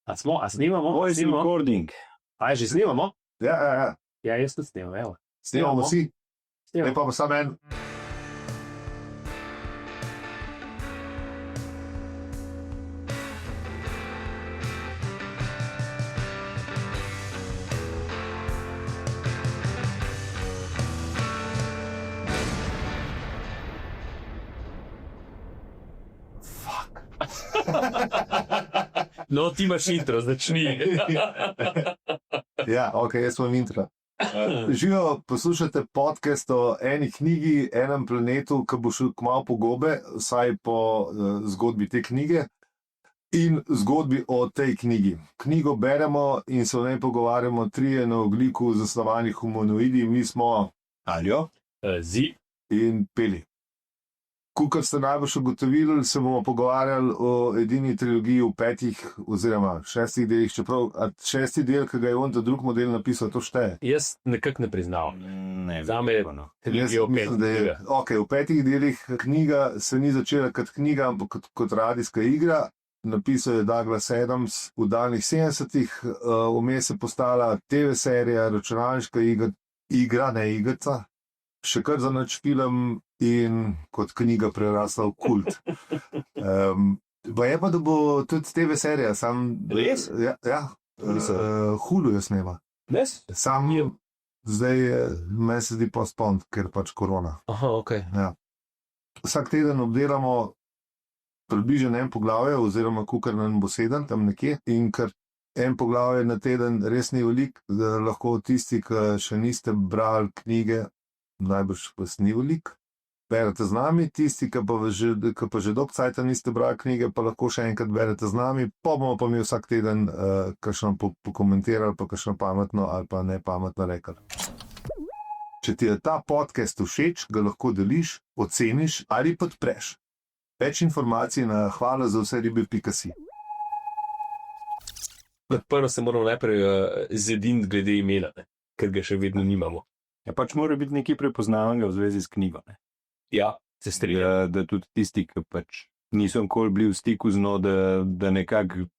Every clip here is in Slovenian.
A snimamo? Voice recording. A že snimamo? Ja. Ja, jaz tudi snimam, evo. Snimamo vsi. Snimamo. Ne pa samo en. No, ti imaš intro, začni. Ja, ok, jaz sem intro. Živijo, poslušate podcast o eni knjigi, enem planetu, ki bo šel kmalu po gobe, vsaj po zgodbi te knjige in zgodbi o tej knjigi. Knjigo beremo in se o njej pogovarjamo trije na ogljiku zasnovani humanoidi, mi smo Aljo. Zi. in Peli. Kukor ste najbolj ugotovili, se bomo pogovarjali o edini trilogiji v 5 oziroma 6 delih, čeprav 6. del, ki ga je on ta drug model napisal, to šteje. Jaz nekako ne priznavam. Ne, Zame je trilogijo Mislim, da je, ok, v 5 delih knjiga se ni začela kot knjiga, ampak kot radijska igra. Napisal je Douglas Adams v daljnih 70-ih, vmes je postala TV serija, računalniška igra, ne igrica, še kar za nič film in kot knjiga prerasla v kult. Je pa, da bo tudi TV serija, sam... Res? Ja. Hulu jo snema. Res? Sam zdaj meni se zdi postpont, ker pač korona. Aha, ok. Ja. Vsak teden obdelamo približno en poglavje, oziroma kukar nam bo 7 tam nekje, in ker en poglavje na teden res ni veliko, da lahko tisti, ki še niste brali knjige, najbrž vas ni veliko, berete z nami, tisti, ki pa že dolgo cajta niste brali knjige, pa lahko še enkrat berete z nami, pa bomo pa mi vsak teden kakšno pokomentirali, pa kakšno pametno ali pa nepametno rekli. Če ti je ta podcast všeč, ga lahko deliš, oceniš ali podpreš. Več informacij na hvala za vse ribe.si. Prvo se moramo najprej zediniti glede imena, ne? Ker ga še vedno nimamo. Ja, pač mora biti nekaj prepoznavnega v zvezi s knjigo. Ne? Ja, se strinjam. Da tudi tisti, ki pač niso nikoli bili v stiku z njo, da nekako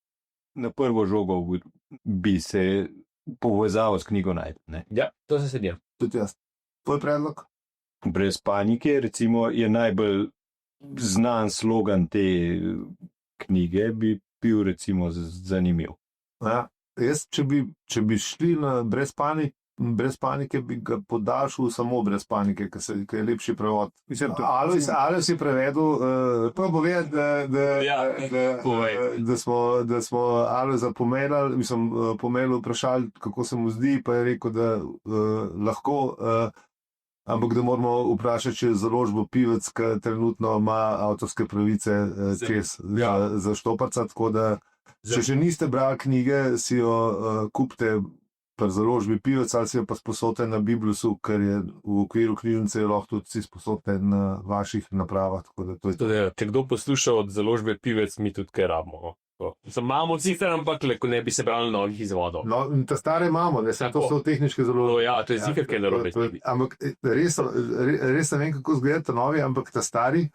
na prvo žogo bi se povezal s knjigo najti. Ne? Ja, to se strinjam. Tudi jaz. Tvoj predlog? Brez panike, recimo, je najbolj znan slogan te knjige, bi bil recimo zanimiv. Ja, jaz, če bi šli na brez panike, bi ga podaljšal samo brez panike, ker je lepši prevod. Alojz je prevedel, pa bo vedel, da smo Alojza pomelili, vprašali, kako se mu zdi, pa je rekel, da lahko, ampak da moramo vprašati, če je založbo Pivec, ki trenutno ima avtorske pravice za Štoparca, tako da če še niste brali knjige, si jo kupite pri založbi Pivec ali si jo pa sposodite na Biblusu, ker je v okviru knjižnice lahko tudi si sposodite na vaših napravah. Če kdo posluša od založbe Pivec, mi tudi kaj rabimo. Imamo sicer, ampak ko ne bi se brali novih izvodov. No, ta stare imamo, ne, to so tehničke založbe. Ja, to je zikr, kaj narobe. Ampak res ne vem, kako izgleda ta novi, ampak ta stari,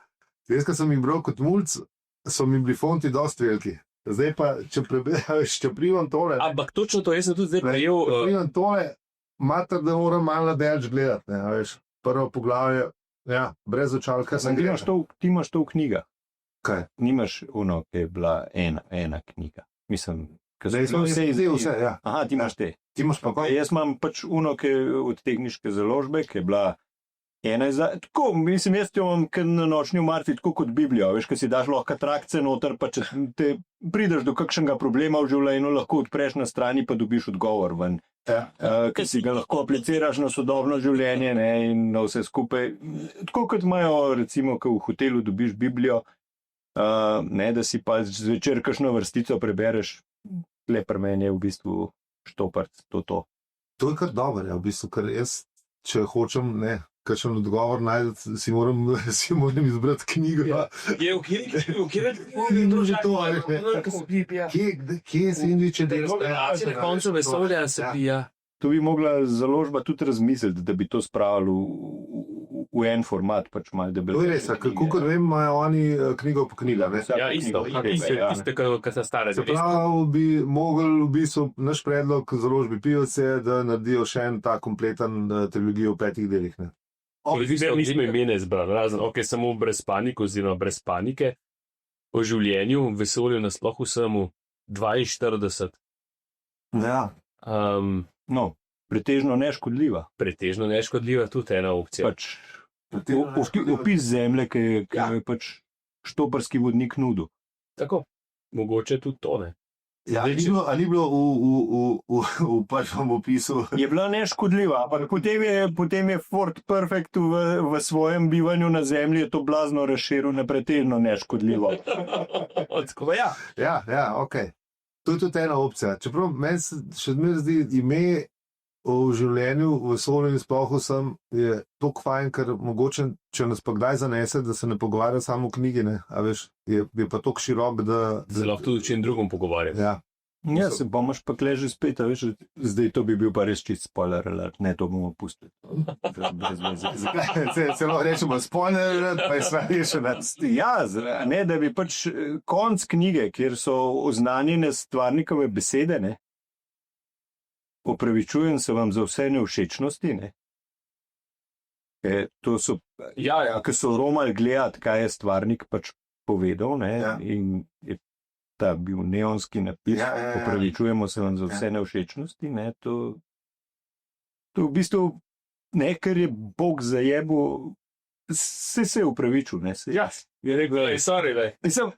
jaz, ko sem jih bral kot mulc, so mi bili fonti dosti veliki. Zdaj pa, če privam tole... Ampak točno to, jaz sem tudi zdaj prejel... Če privam tole, mater, da moram malo nadelč gledati, ne, veš, prvo poglavje, ja, brez očalka sem gledal. Ti imaš to v knjigah. Kaj? Nimaš ono, ki je bila ena knjiga. Mislim, zdaj smo vse, ja. Aha, ti imaš te. Ti imaš pa kaj? Jaz imam pač ono, ki je od tehniške založbe, ki je bila ena tako, mislim, jaz ti imam na nočni umarti tako kot Biblijo, veš, ki si daš lahko trakce noter, pa če te prideš do kakšnega problema v življenju, lahko odpreš na strani, pa dobiš odgovor ven. Ja. Ki si ga lahko apliciraš na sodobno življenje, ne, in na vse skupaj. Tako kot imajo, recimo, ko v hotelu dobiš Biblijo, ne, da si pa zvečer kakšno vrstico prebereš, le pri meni je v bistvu Štoparc, to. To je kar dobro, ja, v bistvu, ker jaz, če hočem, ne, kakšen odgovor najdete, si moram izbrati knjigo. Ja. Kje je sendviče delo? Na koncu vesolja se pija. To bi mogla založba tudi razmisliti, da bi to spravili v en format, pač malo To je debelejše. res, kako vem, imajo oni knjigo po knjiga. Ne? Ja, isto, tiste, ki so stare. Se pravi, bi mogli v bistvu naš predlog založbi Pivec je, da naredijo še en ta kompleten trilogijo v 5 delih. Ne? Nismo imene izbrali, razen samo brez panike, oziroma brez panike. O življenju, vesolju, nasploh vsemu 42. Ja. No, pretežno neškodljiva. Pretežno neškodljiva, tudi ena opcija. Pač opis zemlje, ki je pač štoparski vodnik nudil. Tako, mogoče tudi to ne. Ja, ni bilo v prvem opisu. Je bila neškodljiva, ampak potem je Ford Perfect v svojem bivanju na zemlji to blazno razširil na pretežno neškodljivo. Tako, ja. Ja, ok. To je tudi ena opcija. Čeprav meni se še zmeraj zdi ime o življenju v vesolju in sploh vsem je toliko fajn, ker mogoče, če nas pa kdaj zanese, da se ne pogovarja samo o knjigi, ne, a veš, je pa toliko širok, da... Se lahko tudi o čem drugom pogovarjam. Ja. Ja, se bomo špakle že spet, a veš, zdaj to bi bil pa res čist spoiler alert, ne, to bomo pustili. Celo rečemo spoiler alert, pa je stvar rešena. Ja, ne, da bi pač konc knjige, kjer so oznanjene stvarnikove besede, ne, opravičujem se vam za vse nevšečnosti, ne. To so, ki so romali gledati, kaj je stvarnik pač povedal, ne, in je ta bil neonski napis, opravičujemo se vam za vse nevšečnosti, ne, to v bistvu, ne, ker je Bog zajebil, se je upravičil, ne, se je rekel, sorry, Mislim,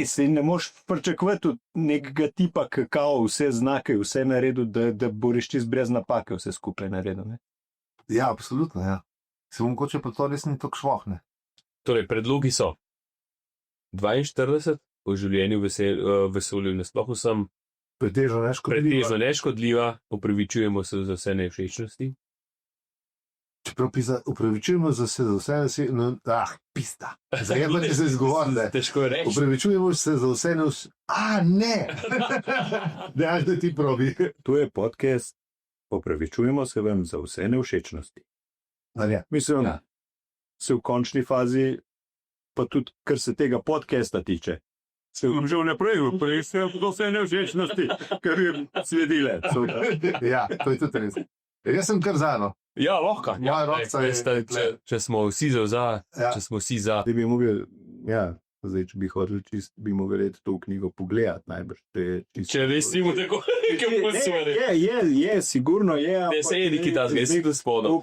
se ne moš pričakovati od nekega tipa, kakao, vse znake, vse naredil, da bo reščist brez napake vse skupaj naredil, ne. Ja, absolutno, ja. Se mogoče pa to res ni tako šloh, ne. Torej, predlogi so 42, o življenju vesolju in nasploh vsem pretežno neškodljiva, opravičujemo se za vse nevšečnosti. Čeprav pisa, upravičujemo se za vse pista. Zajemanje se izgovorne. Težko je reči. Upravičujemo se za vse ne! Da ti probi. To je podcast, opravičujemo se vam za vse nevšečnosti. Mislim, se v končni fazi, pa tudi, kar se tega podcasta tiče, se vam že vnaprej upravičujem za vse nevšečnosti, kar je sledile. Ja, to je tudi res. Jaz sem kar zano. Ja, lahko. Če smo vsi za, Da bi mogli, zdaj, če bi hodili čist, bi mogli to knjigo pogledati, najbrž. Če res si mu tako nekaj posvori. Je, sigurno je. Ne se je neki ta zgaj, si tu spodom.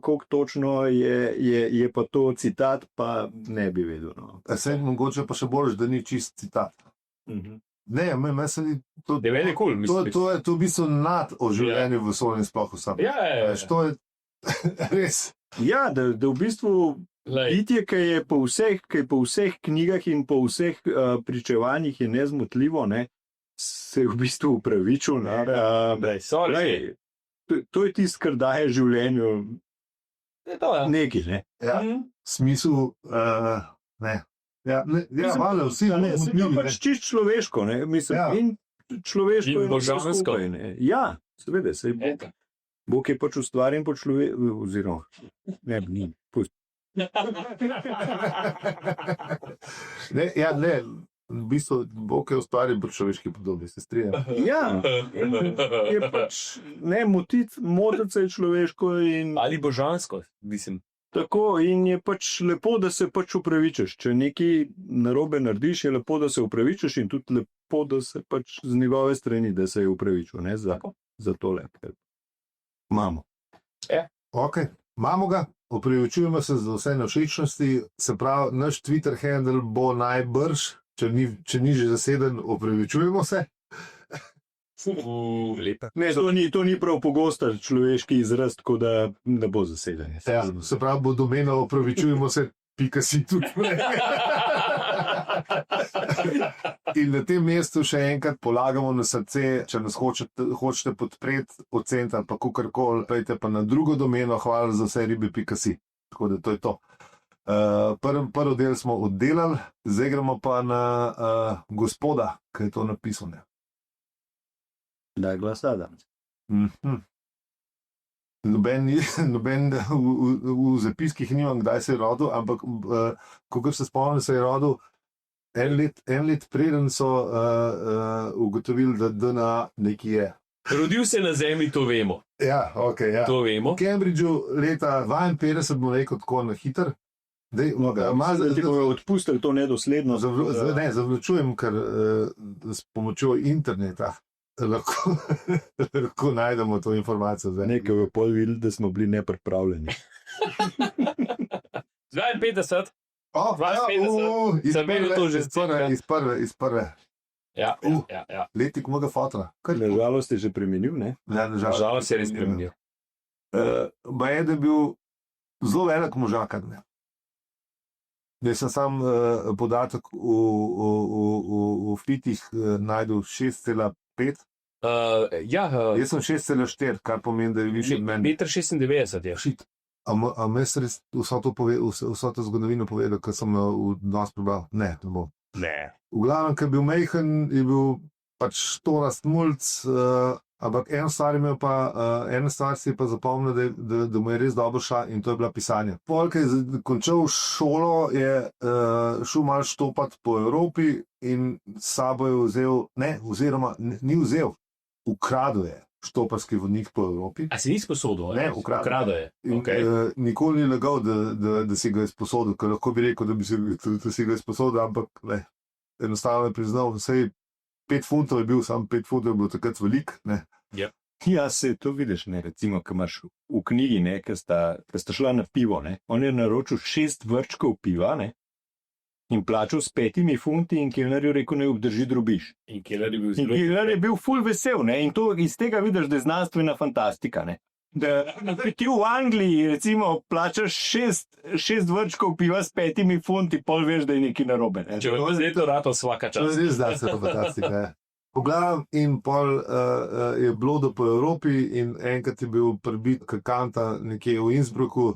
Koliko točno je pa to citat, pa ne bi vedel. No. Se mogoče pa še bolj, da ni čist citat. Ne, meni se ni to... Ne, meni je kul, mislim. To je v bistvu nad o življenju v vesolju in sploh vsem. Ja. To je res. Ja, da v bistvu bitje, ki je po vseh knjigah in po vseh pričevanjih je nezmotljivo, ne, se v bistvu upravičil. To je tisto, kar daje življenju nekaj, ne. Ja, smisel, ne. Ja, malo, vsi ne, se je pač čist človeško, ne, mislim, in človeško in božansko. Ja, seveda, se je Bog je pač ustvarjen po človeku, oziroma, ne, pusti. Ne, v bistvu Bog je ustvarjen po človeški podobi, se strinjam. Ja, je pač, ne, motiti je človeško in... Ali božansko, mislim. Tako, in je pač lepo, da se pač upravičaš. Če nekaj narobe narediš, je lepo, da se upravičaš in tudi lepo, da se pač z njegove strani, da se je upravičil, ne, za tole. Imamo. Ok, imamo ga, upravičujemo se za vse nevšečnosti, se pravi, naš Twitter handle bo najbrž, če ni že zaseden, upravičujemo se. Ne, to ni prav pogosta človeški izraz, tako da ne bo zaseden. Ja, se pravi, bo domena opravičujemo se, .si tudi. In na tem mestu še enkrat polagamo na srce, če nas hočete podpreti, oceniti ali pa kakorkoli, pejte pa na drugo domeno, hvala za vse ribe.si. Tako da to je to. Prvi del smo oddelali, zdaj gremo pa na gospoda, ki je to napisal. Da, glasa danes. Noben v zapiskih nimam, kdaj se je rodil, ampak ko se spomnim, se je rodil en let preden so ugotovili, da DNA nekje je. Rodil se na Zemlji, to vemo. Ja, okay, ja. To vemo. V Cambridgeu leta 52 bomo rekel tako na hiter. Ti bojo odpustili to nedosledno. Zavlačujem, ker s pomočjo interneta lahko najdemo to informacijo. Nekaj v pol videli, da smo bili nepripravljeni. 52. Iz prve. Ja. Letnik mojega fotra. Nažalost je že premenil, ne? Ja, Nažalost je res spremenil. Baje, da je bil zelo velik možak. Jaz sem sam podatek v fitih najdel 6,5. Jaz sem 6,4, kar pomeni, da je višji od mene. 1,96 je. Šit. A me res vso to zgodovino povedal, ker sem v nas prebral? Ne, ne bo. Ne. V glavnem, ker je bil mejhen, je bil pač 14 mulc, ampak eno stvar si je pa zapomnil, da mu je res dobro šla in to je bila pisanje. Polk je končal šolo, je šel malo štopati po Evropi in s sabo je ni vzel, ukradel je štoparski vodnik po Evropi. A si ni sposodil? Ne, ukradel je. Okay. Nikoli ni lagal, da si ga je sposodil, ker lahko bi rekel, da si ga je sposodil, ampak ne. Enostavno je priznal, vsej 5 funtov je bil, sam 5 funtov je bil takrat velik. Yep. Ja, se to vidiš, ne, recimo, ko imaš v knjigi, ne, ko sta šla na pivo, ne, on je naročil 6 vrčkov piva, ne, in plačal s 5 funti in kelnerju rekel, ne obdrži drobiž. In kelner je bil ful vesel, ne, in to iz tega vidiš, da je znanstvena fantastika, ne. Da ti v Angliji, recimo, plačaš 6 vrčkov piva s 5 funti, pol veš, da je nekaj narobe. Ne? Če bo zdaj to rato vsaka čas. To je res znanstvena fantastika. Pogledam in pol je blodo po Evropi in enkrat je bil prebit kakanta nekje v Innsbrucku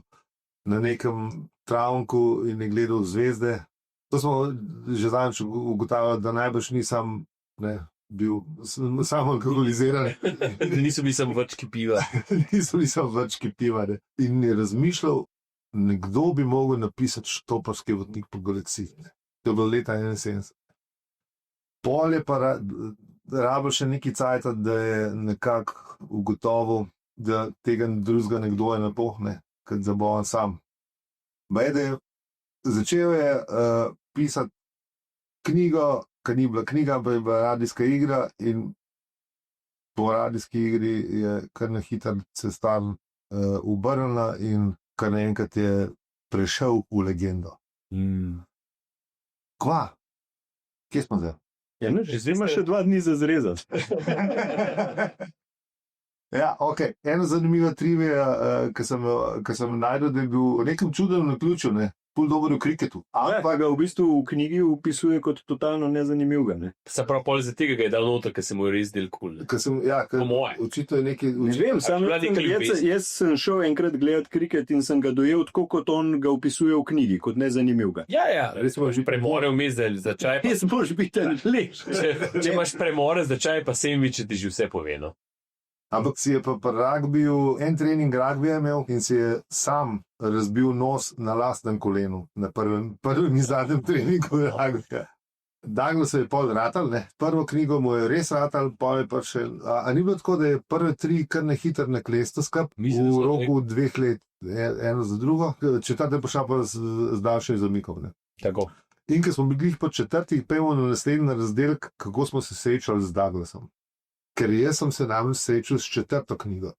na nekem travnku in je gledal zvezde. To smo že zadnjič ugotavljali, da najbrž nisem bil samo alkoholiziran. Niso bili samo vrčki piva. Niso bili samo vrčki piva. Ne. In je razmišljal, nekdo bi mogel napisati štoparski vodnik po galaksiji. To je bilo leta 71. Pol je pa rabil še neki cajt, da je nekako ugotovil, da tega drugega nekdo je napohne, kot zabovan sam. Bajde, začel je pisati knjigo, ki ni bila knjiga, pa je bila radijska igra in po radijski igri je kar na hiter cestan obrnila in kar naenkrat je prešel v legendo. Kva? Kje smo zdaj? Ja, ne, zdaj imaš še 2 dni za zrezati. Ja, ok. Ena zanimiva trivija, ki sem najdel, da je bil v nekem čudnem naključju, ful dober v kriketu. Pa ga v bistvu v knjigi opisuje kot totalno nezanimivega. Ne? Se prav pol za tega ga je dal noter, ker se mu je res del kul. Po moje. Očito je nekaj... Ne vem, jaz sem šel enkrat gledati kriket in sem ga dojel tako, kot on ga opisuje v knjigi, kot nezanimivega. Ja, res smo že premore vmes za čaj. Jaz moraš biti lež. Če imaš premore za čaj, pa Sandviče ti že vse poveno. Ampak si je pa pri ragbiju, en trening ragbija imel in si je sam razbil nos na lastnem kolenu, na prvem in zadnjem treningu ragbija. Douglas je pol ratal, prvo knjigo mu je res ratal, pol je pa še... A ni bilo tako, da je prve 3 kar nehiter naklesto skup v roku 2 let, eno za drugo, četrte pa šla pa z daljšim zamikom. Tako. In ko smo bili po 4, pejmo na naslednji razdelek, kako smo se srečali z Douglasom. Ker jaz sem se namreč srečal s 4. knjigo.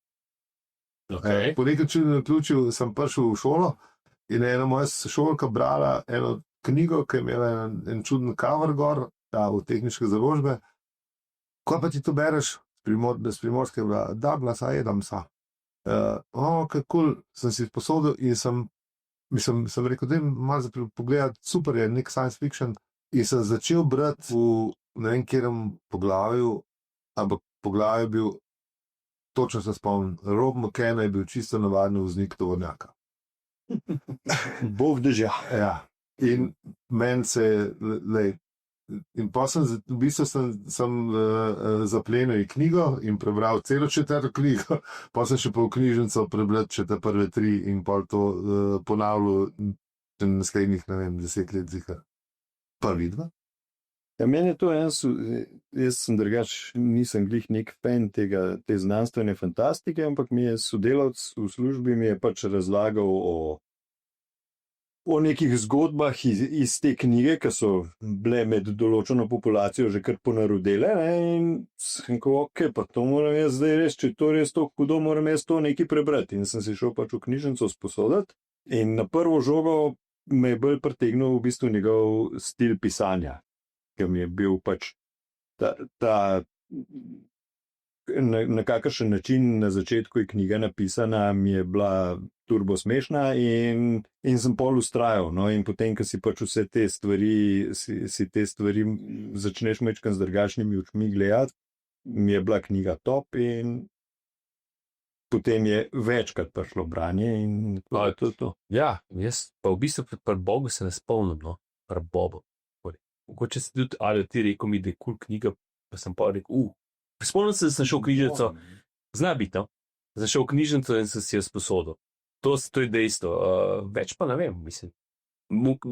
Okay. Po nekaj čudnem naključju sem prišel v šolo in ena moja šolka brala eno knjigo, ki je imela en čuden cover gor, v tehniške založbe. Ko pa ti to bereš, s Primorske je bila Douglas Adamsa. Kaj cool, sem si posodil in sem rekel, da je malo pogledati, super je, nek science fiction. In sem začel brati v ne vem kjerem poglavju, ampak poglavje je bil, točno se spomnim, Rob McKenna je bil čisto navadni voznik tovornjaka. Bog drža. Ja. In meni se, In pa v bistvu sem zaplenil knjigo in prebral celo 4. knjigo, pa sem še po knjižnico prebral še te prve 3 in pa to ponavljal naslednjih, 10 let zika. Prvi 2. Ja, meni je to jaz sem drugač, nisem glih nek fan te znanstvene fantastike, ampak mi je sodelavc v službi mi je pač razlagal o nekih zgodbah iz te knjige, ki so bile med določeno populacijo že kar ponarodele, ne, in sem rekel, ok, pa to moram jaz zdaj res, če to res to hudo, moram jaz to nekaj prebrati. In sem si šel pač v knjižnico sposoditi in na prvo žogo me je bolj pritegnil v bistvu njegov stil pisanja, ki mi je bil pač na kakršen način na začetku je knjiga napisana, mi je bila turbo smešna in sem pol ustrajal. No, in potem, ko si pač vse te stvari, si te stvari začneš mečkam z drugačnimi očmi gledati, mi je bila knjiga top in potem je večkrat prišlo branje in to je to. Ja, jaz pa v bistvu pri Bogu se ne spomnim, no, pri Bobu. Mogoče si tudi, ali ti rekel mi, da je kul knjiga, pa sem pa rekel, spomnim se, da sem šel v knjižnico, zna biti, no, sem šel v knjižnico in sem si jo sposodil. To je dejstvo, več pa ne vem, mislim.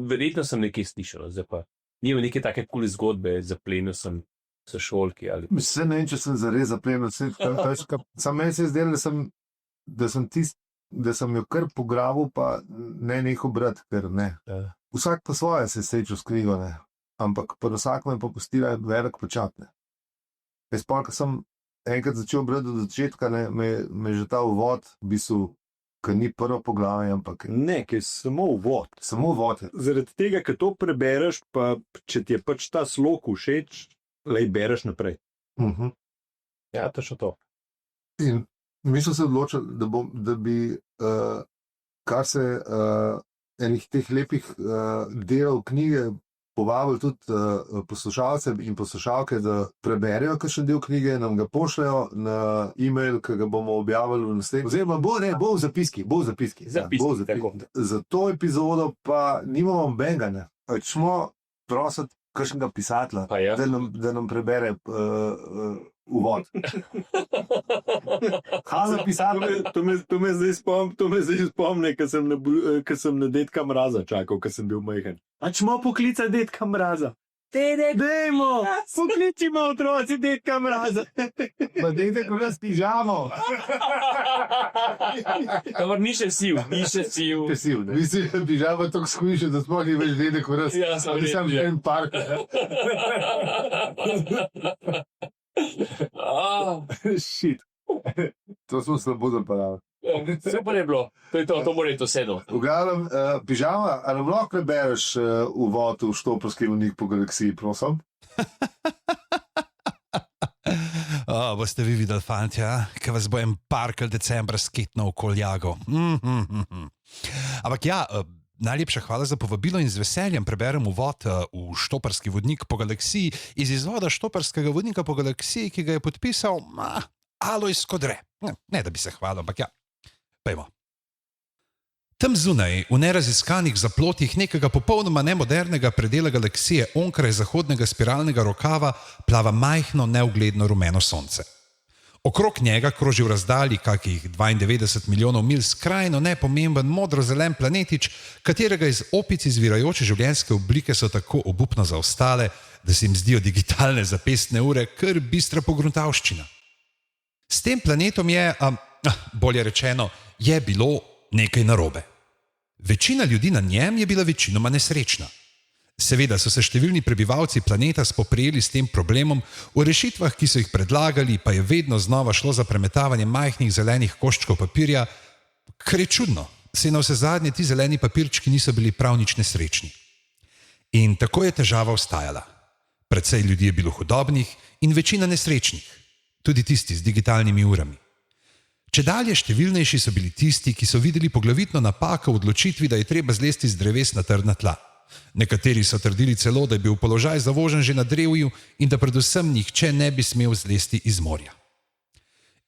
Verjetno sem nekaj slišal, zdaj pa nimam neke take kule zgodbe, zaplenil sem s šolki ali... Se ne vem, če sem zares zaplenil, sam meni se je zdelo, da sem jo kar pograbil, pa ne nehal brati, ker ne. Ja. Vsak pa svoje se je srečal s knjigo, ne. Ampak pa vsak me je popustila velik počat, ne. Jaz pa, ko sem enkrat začel brati do začetka, ne, me že ta uvod, v bistvu, ker ni prvo poglavje, ampak... Ne, ker je samo uvod. Samo uvod. Zaradi tega, ker to prebereš, pa če ti je pač ta slog všeč, lej bereš naprej. Ja, to še to. In mi smo se odločili, da bi kar se enih teh lepih delov knjige povabili tudi poslušalce in poslušalke, da preberejo kakšen del knjige, nam ga pošljajo na e-mail, ki ga bomo objavili v naslednjem. Oziroma, bo v zapiski. Tako. Za to epizodo pa nimamo benga, ne. Smo prositi kakšnega pisatelja, Ja. da nam prebere uvod. Haza pisatelj. To me zdaj spomne, ko sem na Dedka Mraza čakal, ko sem bil majhen. A čmo poklicati Dedka Mraza? Dejmo, pokličimo otroci Dedka Mraza. Pa dejte, ko nas pižamo. Dobro, ni še siv. Mislim, da pižamo tako skujiš, da sploh ni več dedek v raz. Ja, sem že en park. Shit. To smo slabo zapravili. Super je bilo, to je to mora to sedel. V glavnem, pižama, ali nam lahko prebereš uvod v Štoparski vodnik po galaksiji, prosim? Boste vi videli, fantja, ki vas bo en parkel decembra sketno v koljago. Ampak ja, najlepša hvala za povabilo in z veseljem preberem uvod v Štoparski vodnik po galaksiji iz izvoda Štoparskega vodnika po galaksiji, ki ga je podpisal Alojz Kodre. Ne, da bi se hvalil, ampak ja. Pejmo. Tam zunaj, v neraziskanih zaplotih nekega popolnoma nemodernega predela galaksije onkraj zahodnega spiralnega rokava plava majhno, neugledno rumeno sonce. Okrog njega kroži v razdalji kakih 92 milijonov mil skrajno nepomemben modro-zelen planetič, katerega iz opic izvirajoče življenjske oblike so tako obupno zaostale, da se jim zdijo digitalne zapestne ure kar bistra pogruntavščina. S tem planetom je, bolje rečeno, je bilo nekaj narobe. Večina ljudi na njem je bila večinoma nesrečna. Seveda so se številni prebivalci planeta spoprijeli s tem problemom, v rešitvah, ki so jih predlagali, pa je vedno znova šlo za premetavanje majhnih zelenih koščkov papirja, kar je čudno, saj na vse zadnje ti zeleni papirčki niso bili prav nič nesrečni. In tako je težava ostajala. Precej ljudi je bilo hudobnih in večina nesrečnih, tudi tisti z digitalnimi urami. Čedalje številnejši so bili tisti, ki so videli poglavitno napako v odločitvi, da je treba zlesti z dreves na trdna tla. Nekateri so trdili celo, da je bil položaj zavožen že na drevju in da predvsem nihče ne bi smel zlesti iz morja.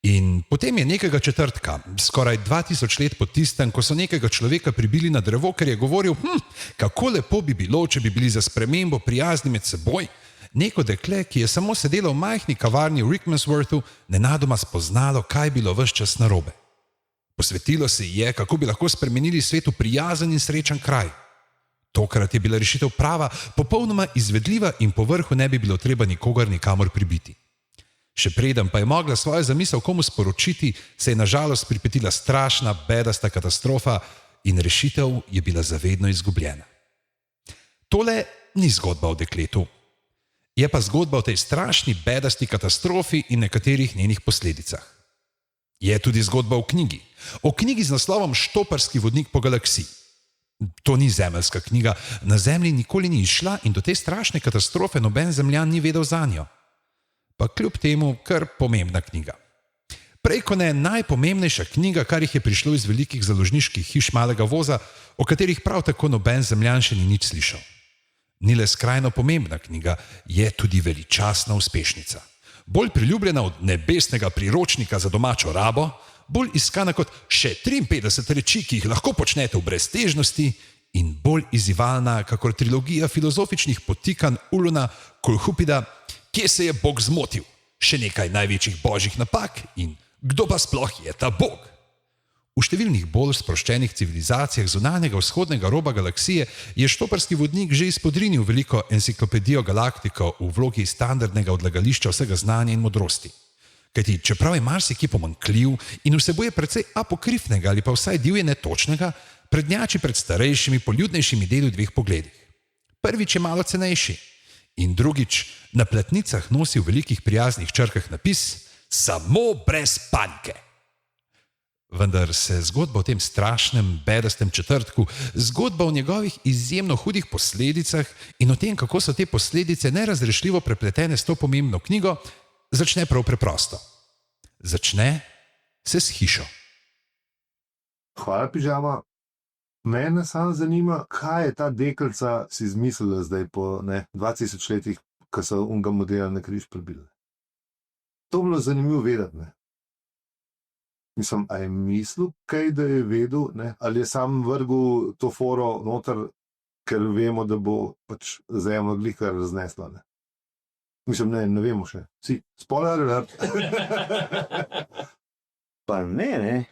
In potem je nekega četrtka, skoraj 2000 let po tistem, ko so nekega človeka pribili na drevo, ker je govoril, kako lepo bi bilo, če bi bili za spremembo prijazni med seboj, Neko dekle, ki je samo sedelo v majhni kavarni v Rickmansworthu, nenadoma spoznalo, kaj je bilo ves čas narobe. Posvetilo se ji je, kako bi lahko spremenili svet v prijazen in srečen kraj. Tokrat je bila rešitev prava, popolnoma izvedljiva in po vrhu ne bi bilo treba nikogar nikamor pribiti. Še preden pa je mogla svojo zamisel komu sporočiti, se je nažalost pripetila strašna, bedasta katastrofa in rešitev je bila zavedno izgubljena. Tole ni zgodba o dekletu. Je pa zgodba o tej strašni, bedasti katastrofi in nekaterih njenih posledicah. Je tudi zgodba o knjigi. O knjigi z naslovom Štoparski vodnik po galaksiji. To ni zemeljska knjiga, na Zemlji nikoli ni izšla in do te strašne katastrofe noben zemljan ni vedel zanjo. Pa kljub temu kar pomembna knjiga. Prej ko ne najpomembnejša knjiga, kar jih je prišlo iz velikih založniških hiš malega voza, o katerih prav tako noben zemljan še ni nič slišal. Ni le skrajno pomembna knjiga, je tudi veličastna uspešnica. Bolj priljubljena od nebesnega priročnika za domačo rabo, bolj iskana kot še 53 reči, ki jih lahko počnete v breztežnosti, in bolj izzivalna kakor trilogija filozofičnih podtikanj Uluna Kolhupida, Kje se je Bog zmotil, še nekaj največjih božjih napak in kdo pa sploh je ta Bog. V številnih bolj sproščenih civilizacijah zunanjega vzhodnega roba galaksije je Štoparski vodnik že izpodrinil veliko enciklopedijo galaktiko v vlogi standardnega odlagališča vsega znanja in modrosti. Kajti čeprav je marsikje pomanjkljiv in vsebuje precej apokrifnega ali pa vsaj divje netočnega, prednjači pred starejšimi, poljudnejšimi deli v dveh pogledih. Prvič je malo cenejši in drugič na platnicah nosi v velikih prijaznih črkah napis Samo brez panike. Vendar se zgodba o tem strašnem, bedastem četrtku, zgodba o njegovih izjemno hudih posledicah in o tem, kako so te posledice nerazrešljivo prepletene s to pomembno knjigo, začne prav preprosto. Začne se s hišo. Hvala, pižama. Mene samo zanima, kaj je ta deklica si izmislila zdaj po 2000 letih, ko so unga modela na križ prebili. To bi bilo zanimivo vedeti. Ne? Mislim, a je mislil kaj, da je vedel, ne? Ali je sam vrgel to foro noter, ker vemo, da bo pač zemljo glihkar raznesla. Ne? Mislim, ne vemo še. Si, spoiler alert. Pa ne.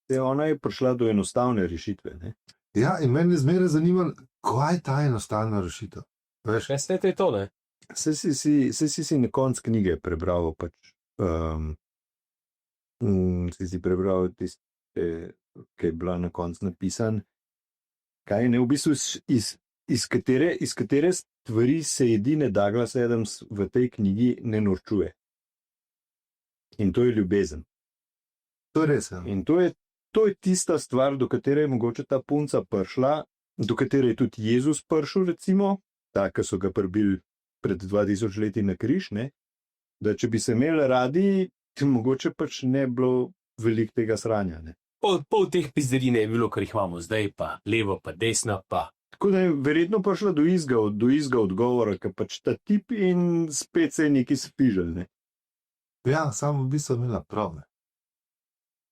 Ona je prišla do enostavne rešitve. Ne? Ja, in meni zmeraj zanima, kaj je ta enostavna rešitev. Veš? Kaj ste to, ne? Se si na konc knjige prebral, pač, si prebral tiste, ki je bila na konc napisan. Kaj je ne, v bistvu iz katere stvari se edine Douglas Adams v tej knjigi ne norčuje. In to je ljubezen. To je res. Ja. In to je tista stvar, do katere je mogoče ta punca prišla, do katere je tudi Jezus prišel, recimo, ta, ki so ga prebili pred 2000 leti na križ, ne? Da če bi se imeli radi, mogoče pač ne bilo veliko tega sranja. Ne? Pol teh pizderin je bilo, kar jih imamo zdaj, pa levo, pa desno, pa. Tako da je verjetno prišla do izga odgovora, ker pač ta tip in spet se je nekaj spižal. Ne? Ja, samo v bistvu imela prav. Ne?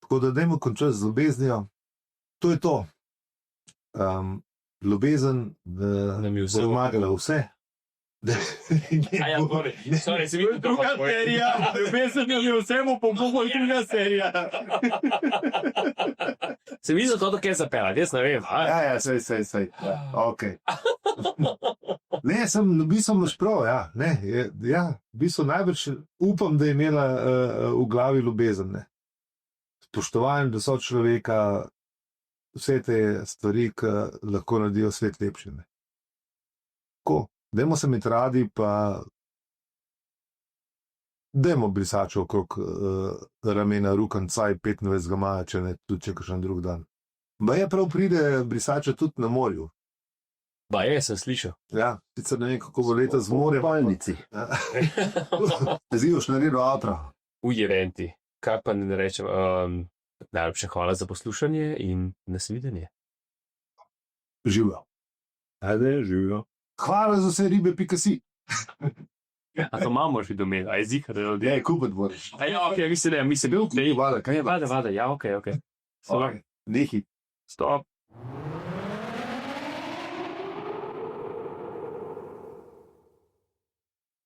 Tako da dajmo končati z ljubeznijo. To je to. Ljubezen Nam je bo vse pomagala vse. Sorry, se vidi, Druga serija, ljubezen je vsemu pomogla, druga serija. Se vidi, da to kaj zapeljati, jaz ne vem. Ja, sej. Ok. Ne, v bistvu imaš prav, ja. V bistvu najbrž upam, da je imela v glavi ljubezen, ne. Spoštovanje do sočloveka, vse te stvari, ki lahko naredijo svet lepši. Tako, dajmo se imeti radi, pa dajmo brisačo okrog ramena Rukancaj 25. maja, če ne tudi če kakšen drug dan. Ba je prav pride brisača tudi na morju. Ba je, sem slišal. Ja, sicer ne vem, kako bo leta z morjem. V spalnici. Zivoš naredil avtra. Ujeventi. Kaj pa ne rečem, najlepše hvala za poslušanje in nasvidenje. Živijo. Ajde, živijo. Hvala za vse ribe, .si. A to imamo že domen, a je zihar, da ljudje. Ja, kupet moraš. A ja, okej, mislim, da mislim bil. Vada, kaj je? Vada, ja, okej. Nehi. Stop.